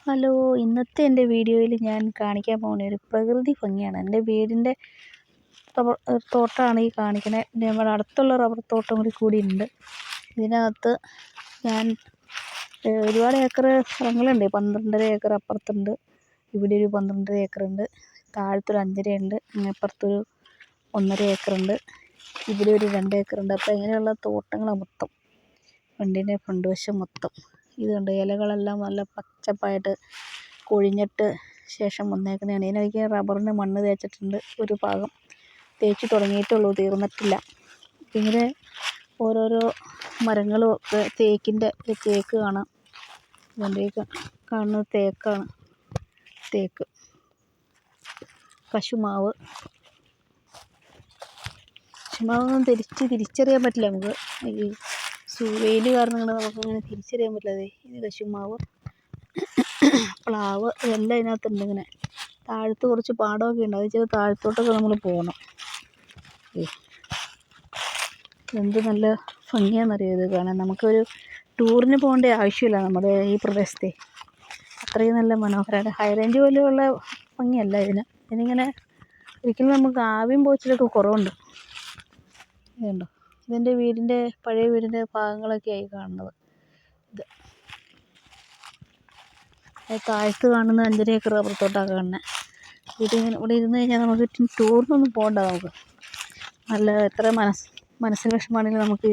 Hello, ഇന്നത്തെ എൻ്റെ വീഡിയോയിൽ ഞാൻ കാണിക്കാൻ പോകുന്ന ഒരു പ്രകൃതി ഭംഗിയാണ്. എൻ്റെ വീടിൻ്റെ റബ്ബർ തോട്ടമാണ് ഈ കാണിക്കുന്നത്. നമ്മുടെ അടുത്തുള്ള റബ്ബർ തോട്ടം കൂടി ഉണ്ട്. ഇതിനകത്ത് ഞാൻ ഒരുപാട് ഏക്കർ സ്ഥലങ്ങളുണ്ട്. 12.5 ഏക്കർ അപ്പുറത്തുണ്ട്, ഇവിടെ ഒരു 12.5 ഏക്കറുണ്ട്, താഴത്തൊരു 5.5 ഉണ്ട്, അപ്പുറത്തൊരു 1.5 ഏക്കറുണ്ട്, ഇവിടെ ഒരു 2 ഏക്കറുണ്ട്. അപ്പോൾ ഇങ്ങനെയുള്ള തോട്ടങ്ങളാണ് മൊത്തം. വണ്ടീൻ്റെ ഫ്രണ്ട് വശം മൊത്തം ഇത് കണ്ട് ഇലകളെല്ലാം നല്ല പച്ചപ്പായിട്ട് കൊഴിഞ്ഞിട്ട് ശേഷം വന്നേക്കുന്നതാണ്. ഇതിനിടയ്ക്ക് റബ്ബറിന് മണ്ണ് തേച്ചിട്ടുണ്ട്. ഒരു ഭാഗം തേച്ച് തുടങ്ങിയിട്ടുള്ളൂ, തീർന്നിട്ടില്ല. ഇങ്ങനെ ഓരോരോ മരങ്ങളും ഒക്കെ തേക്കിൻ്റെ തേക്ക് കാണാം. ഇതിൻ്റെയൊക്കെ കാണുന്നത് തേക്കാണ്. തേക്ക്, കശുമാവ് കശുമാവൊന്നും തിരിച്ചറിയാൻ പറ്റില്ല നമുക്ക്. ഈ വെയിൽ കാരണം കൊണ്ട് നമുക്കങ്ങനെ തിരിച്ചറിയാൻ പറ്റില്ല. ഇത് കശുമാവ്, പ്ലാവ് ഇതെല്ലാം ഇതിനകത്തുണ്ട്. ഇങ്ങനെ താഴത്ത് കുറച്ച് പാടമൊക്കെ ഉണ്ട്. അത് വെച്ചാൽ താഴത്തോട്ടൊക്കെ നമ്മൾ പോകണം. എന്ത് നല്ല ഭംഗിയാണെന്നറിയോ ഇത് കാണാൻ. നമുക്കൊരു ടൂറിന് പോകേണ്ട ആവശ്യമില്ല നമ്മുടെ ഈ പ്രദേശത്തെ. അത്രയും നല്ല മനോഹരമാണ്. ഹൈ റേഞ്ച് പോലെയുള്ള ഭംഗിയല്ല ഇതിനിങ്ങനെ ഒരിക്കലും നമുക്ക് ആവിയും പോച്ചിലൊക്കെ കുറവുണ്ട്. ഇതുണ്ടോ, ഇതെൻ്റെ വീടിൻ്റെ പഴയ വീടിൻ്റെ ഭാഗങ്ങളൊക്കെയായി കാണുന്നത്. ഇത് താഴത്ത് കാണുന്ന 5.5 ഏക്കർ റബ്ബർ തോട്ടമാണ് കാണുന്നത്. ഇവിടെ ഇരുന്ന് കഴിഞ്ഞാൽ നമുക്ക് ടൂറിനൊന്നും പോകണ്ട. നമുക്ക് നല്ല എത്ര മനസ്സിന് വിഷമാണെങ്കിലും നമുക്ക്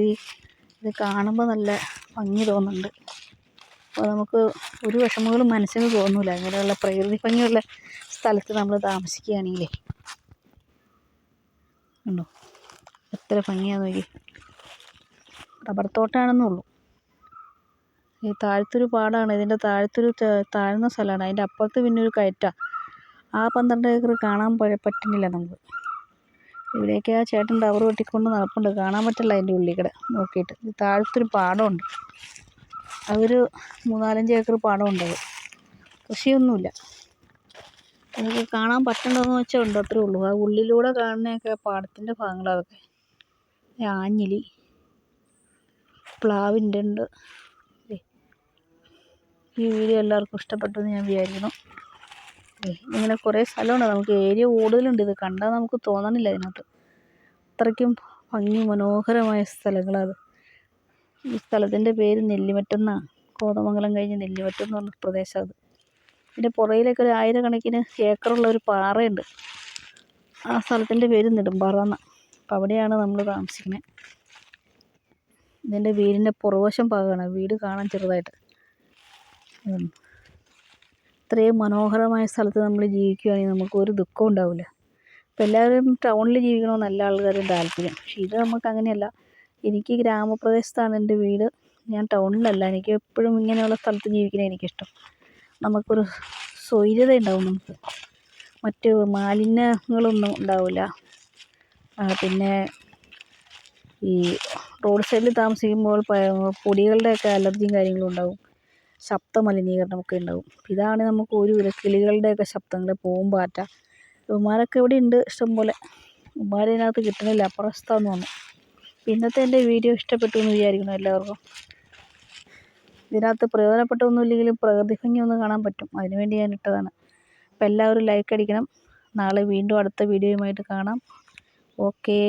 ഇത് കാണുമ്പോൾ നല്ല ഭംഗി തോന്നുന്നുണ്ട്. അപ്പോൾ നമുക്ക് ഒരു വിഷമങ്ങളും മനസ്സിന് തോന്നില്ല. ഇങ്ങനെയുള്ള പ്രകൃതി ഭംഗിയുള്ള സ്ഥലത്ത് നമ്മൾ താമസിക്കുകയാണെങ്കിലേ. ഉണ്ടോ, എത്ര ഭംഗിയാന്ന് നോക്കി. റബ്ബർ തോട്ടമാണെന്നുള്ളൂ. ഈ താഴത്തൊരു പാടാണ്. ഇതിൻ്റെ താഴത്തൊരു താഴ്ന്ന സ്ഥലമാണ്. അതിൻ്റെ അപ്പുറത്ത് പിന്നെ ഒരു കയറ്റാണ്. ആ 12 ഏക്കർ കാണാൻ പറ്റുന്നില്ല നമുക്ക്. ഇവിടെയൊക്കെ ആ ചേട്ടൻ റബ്ബർ വെട്ടിക്കൊണ്ട് നടപ്പുണ്ട്. കാണാൻ പറ്റില്ല അതിൻ്റെ ഉള്ളിൽ കൂടെ നോക്കിയിട്ട്. ഇത് താഴത്തൊരു പാടമുണ്ട്. അതൊരു 3-4-5 ഏക്കർ പാടമുണ്ട്. അത് കൃഷിയൊന്നുമില്ല. നമുക്ക് കാണാൻ പറ്റണ്ടെന്ന് വെച്ചാൽ ഉണ്ട്, അത്രേ ഉള്ളൂ. ആ ഉള്ളിലൂടെ കാണുന്നതൊക്കെ പാടത്തിൻ്റെ ഭാഗങ്ങളതൊക്കെ. ആഞ്ഞിലി, പ്ലാവിൻ്റെ ഉണ്ട്. ഈ വീഡിയോ എല്ലാവർക്കും ഇഷ്ടപ്പെട്ടെന്ന് ഞാൻ വിചാരിക്കുന്നു. ഇങ്ങനെ കുറേ സ്ഥലമുണ്ട്. നമുക്ക് ഏരിയ കൂടുതലുണ്ട്. ഇത് കണ്ടാൽ നമുക്ക് തോന്നണില്ല ഇതിനകത്ത്. അത്രയ്ക്കും ഭംഗി മനോഹരമായ സ്ഥലങ്ങളത്. ഈ സ്ഥലത്തിൻ്റെ പേര് നെല്ലിമറ്റം എന്നാണ്. കോതമംഗലം കഴിഞ്ഞ് നെല്ലിമറ്റം എന്ന് പറഞ്ഞ പ്രദേശം അത്. ഇതിൻ്റെ പുറയിലൊക്കെ ഒരു 1000 കണക്കിന് ഏക്കറുള്ള ഒരു പാറയുണ്ട്. ആ സ്ഥലത്തിൻ്റെ പേര് നെടുമ്പാറ എന്നാണ്. അപ്പം അവിടെയാണ് നമ്മൾ താമസിക്കുന്നത്. ഇതിൻ്റെ വീടിൻ്റെ പുറവശം ഭാഗമാണ്. വീട് കാണാൻ ചെറുതായിട്ട്. ഇത്രയും മനോഹരമായ സ്ഥലത്ത് നമ്മൾ ജീവിക്കുകയാണെങ്കിൽ നമുക്ക് ഒരു ദുഃഖവും ഉണ്ടാവില്ല. ഇപ്പം എല്ലാവരും ടൗണിൽ ജീവിക്കണമെന്ന് എല്ലാ ആൾക്കാരും താല്പര്യം. പക്ഷേ ഇത് നമുക്ക് അങ്ങനെയല്ല. എനിക്ക് ഗ്രാമപ്രദേശത്താണ് എൻ്റെ വീട്. ഞാൻ ടൗണിലല്ല. എനിക്ക് എപ്പോഴും ഇങ്ങനെയുള്ള സ്ഥലത്ത് ജീവിക്കുന്നത് എനിക്കിഷ്ടം. നമുക്കൊരു സ്വൈര്യത ഉണ്ടാവും. നമുക്ക് മറ്റ് മാലിന്യങ്ങളൊന്നും ഉണ്ടാവില്ല. പിന്നെ ഈ റോഡ് സൈഡിൽ താമസിക്കുമ്പോൾ പൊടികളുടെയൊക്കെ അലർജിയും കാര്യങ്ങളും ഉണ്ടാവും. ശബ്ദ മലിനീകരണമൊക്കെ ഉണ്ടാവും. ഇതാണ് നമുക്ക് ഒരു കിളികളുടെയൊക്കെ ശബ്ദങ്ങൾ, പൂമ്പാറ്റ, ഇവന്മാരൊക്കെ ഇവിടെ ഉണ്ട് ഇഷ്ടം പോലെ. ഇവന്മാരെ ഇതിനകത്ത് കിട്ടണില്ല, അപ്രസ്ഥമാണെന്ന് തോന്നുന്നു. ഇന്നത്തെ എൻ്റെ വീഡിയോ ഇഷ്ടപ്പെട്ടു എന്ന് വിചാരിക്കുന്നു എല്ലാവർക്കും. ഇതിനകത്ത് പ്രയോജനപ്പെട്ടൊന്നും ഇല്ലെങ്കിലും പ്രകൃതി ഭംഗി ഒന്ന് കാണാൻ പറ്റും. അതിനുവേണ്ടി ഞാൻ ഇട്ടതാണ്. അപ്പോൾ എല്ലാവരും ലൈക്ക് അടിക്കണം. നാളെ വീണ്ടും അടുത്ത വീഡിയോയുമായിട്ട് കാണാം. ഓക്കേ.